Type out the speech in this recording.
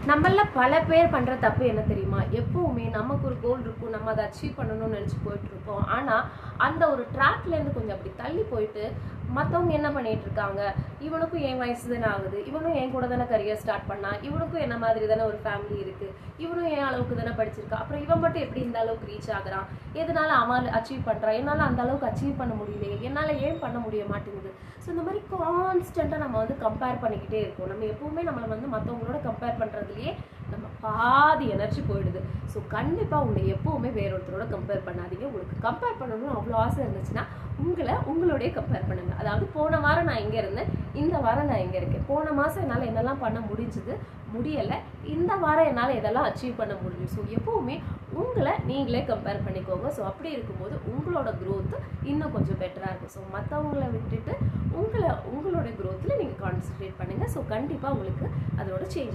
நம்மள பல பேர் பண்ற தப்பு என்ன தெரியுமா? எப்பவுமே நமக்கு ஒரு கோல் இருக்கும். நம்ம அதை அச்சீவ் பண்ணணும்னு நினைச்சு போயிட்டு இருப்போம். ஆனா அந்த ஒரு ட்ராக்ல இருந்து கொஞ்சம் அப்படி தள்ளி போயிட்டு மத்தவங்க என்ன பண்ணிட்டு இருக்காங்க, இவனுக்கும் என் வயசு தானே ஆகுது, இவனும் என் கூட தானே கரியர் ஸ்டார்ட் பண்ணா, இவனுக்கும் என்ன மாதிரி தானே ஒரு ஃபேமிலி இருக்கு, இவனும் என் அளவுக்கு தானே படிச்சிருக்கா, அப்புறம் இவன் மட்டும் எப்படி இந்த அளவுக்கு ரீச் ஆகுறான், எதனால அவன் அச்சீவ் பண்றான், என்னால அந்த அளவுக்கு அச்சீவ் பண்ண முடியலையே, என்னால ஏன் பண்ண முடிய மாட்டேங்குது. ஸோ இந்த மாதிரி கான்ஸ்டண்டா நம்ம வந்து கம்பேர் பண்ணிக்கிட்டே இருக்கோம். நம்ம எப்பவுமே நம்மளை வந்து மற்றவங்களோட கம்பேர் பண்றதுலயே நம்ம பாதி எனர்ஜி போயிடுது. ஸோ கண்டிப்பாக உங்களை எப்பவுமே வேறொருத்தரோட கம்பேர் பண்ணாதீங்க. உங்களுக்கு கம்பேர் பண்ணணும்னு அவ்வளோ ஆசை இருந்துச்சுன்னா உங்களுடைய கம்பேர் பண்ணுங்க. அதாவது போன வாரம் நான் எங்கே இருந்தேன், இந்த வாரம் நான் எங்கே இருக்கேன், போன மாதம் என்னால் என்னெல்லாம் பண்ண முடிஞ்சது, முடியலை, இந்த வாரம் என்னால் எதெல்லாம் அச்சீவ் பண்ண முடியும். ஸோ எப்பவுமே உங்களை நீங்களே கம்பேர் பண்ணிக்கோங்க. ஸோ அப்படி இருக்கும்போது உங்களோட க்ரோத் இன்னும் கொஞ்சம் பெட்டராக இருக்கும். ஸோ மற்றவங்களை விட்டுட்டு உங்களோட க்ரோத்தில் நீங்கள் கான்சன்ட்ரேட் பண்ணுங்கள். ஸோ கண்டிப்பாக உங்களுக்கு அதோட சேஞ்சஸ்